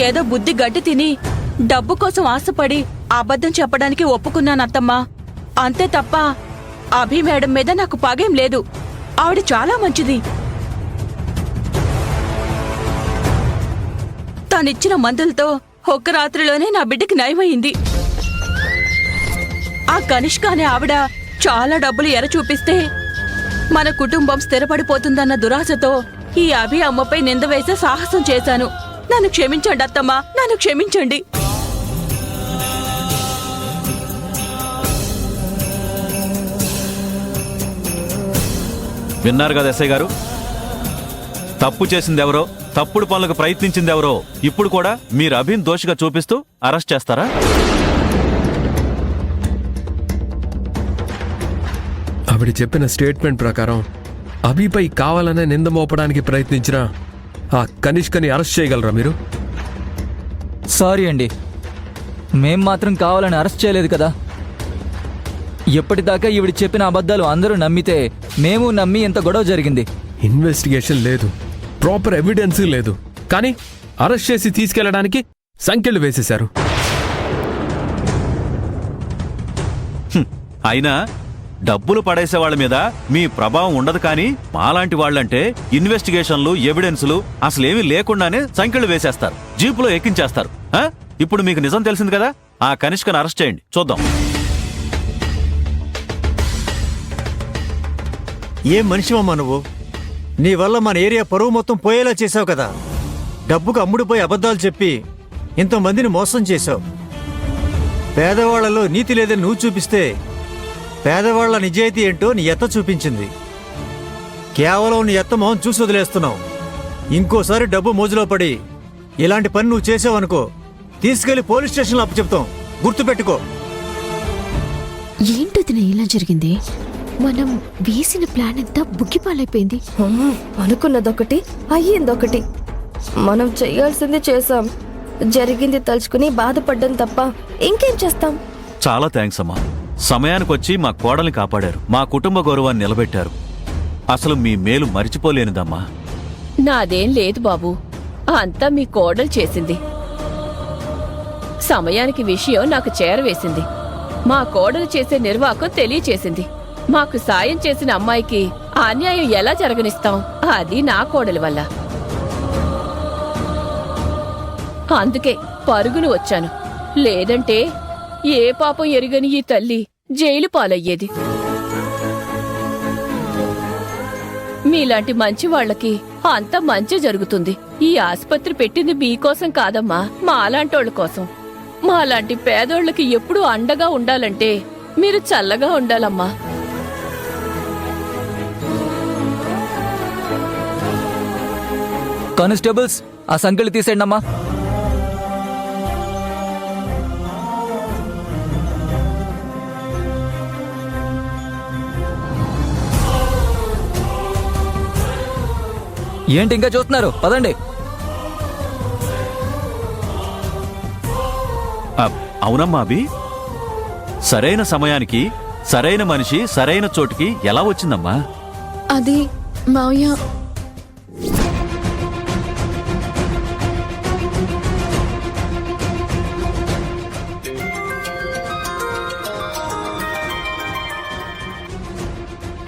ఏదో బుద్ధి గడ్డి తిని డబ్బు కోసం ఆశపడి అబద్ధం చెప్పడానికి ఒప్పుకున్నానత్తమ్మా. అంతే తప్ప అభి మేడం మీద నాకు పగేం లేదు. ఆవిడ చాలా మంచిది. తనిచ్చిన మందులతో ఒక్క రాత్రిలోనే నా బిడ్డకి నయమైంది. ఆ కనిష్క అనే ఆవిడ చాలా డబ్బులు ఎర చూపిస్తే మన కుటుంబం స్థిరపడిపోతుందన్న దురాశతో ఈ అభి అమ్మపై నింద వేసే సాహసం చేశాను. నన్ను క్షమించండి అత్తమ్మా, నన్ను క్షమించండి. విన్నారు కదా ఎస్ఐ గారు, తప్పు చేసిందెవరో, తప్పుడు పనులకు ప్రయత్నించిందెవరో ఇప్పుడు కూడా మీరు అభిని దోషిగా చూపిస్తూ అరెస్ట్ చేస్తారా? ఆవిడ చెప్పిన స్టేట్మెంట్ ప్రకారం అభిపై కావాలనే నింద మోపడానికి ప్రయత్నించిన ఆ కనిష్కని అరెస్ట్ చేయగలరా మీరు? సారీ అండి, మేం మాత్రం కావాలని అరెస్ట్ చేయలేదు కదా. ఎప్పటిదాకా ఈవిడ చెప్పిన అబద్ధాలు అందరూ నమ్మితే మేము నమ్మి ఎంత గొడవ జరిగింది. ఇన్వెస్టిగేషన్ లేదు, ప్రాపర్ ఎవిడెన్స్ లేదు, కానీ అరెస్ట్ చేసి తీసుకెళ్లడానికి సంఖ్యలు వేసేశారు. అయినా డబ్బులు పడేసే వాళ్ళ మీద మీ ప్రభావం ఉండదు, కానీ మాలాంటి వాళ్ళంటే ఇన్వెస్టిగేషన్లు, ఎవిడెన్స్లు అసలేమీ లేకుండానే సంఖ్యలు వేసేస్తారు, జీపులో ఎక్కించేస్తారు. ఇప్పుడు మీకు నిజం తెలిసింది కదా, ఆ కనిష్కను అరెస్ట్ చేయండి, చూద్దాం. ఏం మనిషివమ్మా నువ్వు? నీ వల్ల మన ఏరియా పరువు మొత్తం పోయేలా చేశావు కదా. డబ్బుకు అమ్ముడుపోయి అబద్ధాలు చెప్పి ఇంతమందిని మోసం చేశావు. పేదవాళ్లలో నీతి లేదని నువ్వు చూపిస్తే పేదవాళ్ల నిజాయితీ ఏంటో నీ ఎత్త చూపించింది. కేవలం నీ ఎత్త మొహం చూసి వదిలేస్తున్నావు. ఇంకోసారి డబ్బు మోజులో పడి ఇలాంటి పని నువ్వు చేసావనుకో, తీసుకెళ్లి పోలీస్ స్టేషన్లో అప్పచెప్తాం, గుర్తుపెట్టుకో. ఏంటది ఇలా జరిగింది? మనం వేసిన ప్లాన్ అంతా బుగ్గిపాలైపోయింది. అనుకున్నదొకటి, అయ్యిందొకటి. మనం చెయ్యాల్సింది చేశాం, జరిగింది తలుచుకుని బాధపడ్డం తప్ప ఇంకేం చేస్తాం? చాలా థ్యాంక్స్ అమ్మా. సమయానికొచ్చి మా కోడల్ని కాపాడారు, మా కుటుంబ గౌరవాన్ని నిలబెట్టారు. అసలు మీ మేలు మరిచిపోలేనిదమ్మా. నాదేం లేదు బాబు, అంతా మీ కోడలు చేసింది. సమయానికి విషయం నాకు చేరవేసింది. మా కోడలు చేసే నిర్వాకం తెలియచేసింది. మాకు సాయం చేసిన అమ్మాయికి అన్యాయం ఎలా జరగనిస్తాం? అది నా కోడలి వల్ల. అందుకే పరుగును వచ్చాను, లేదంటే ఏ పాపం ఎరుగని ఈ తల్లి జైలు పాలయ్యేది. మీలాంటి మంచి వాళ్లకి అంత మంచి జరుగుతుంది. ఈ ఆసుపత్రి పెట్టింది మీకోసం కాదమ్మా, మాలాంటోళ్ల కోసం. మాలాంటి పేదోళ్లకి ఎప్పుడూ అండగా ఉండాలంటే మీరు చల్లగా ఉండాలమ్మా. కానిస్టేబుల్స్, ఆ సంఖ్యలు తీసేయండి అమ్మా. ఏంటి ఇంకా చూస్తున్నారు? పదండి. అవునమ్మా అభి, సరైన సమయానికి సరైన మనిషి సరైన చోటుకి ఎలా వచ్చిందమ్మా? అది మావయ్య,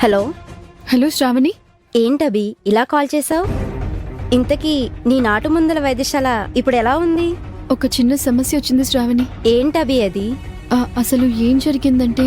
హలో హలో శ్రావణి. ఏంటబి ఇలా కాల్ చేసావు? ఇంతకీ నీ నాటు ముందల వైద్యశాల ఇప్పుడు ఎలా ఉంది? ఒక చిన్న సమస్య వచ్చింది శ్రావణి. ఏంటబి అది? అసలు ఏం జరిగిందంటే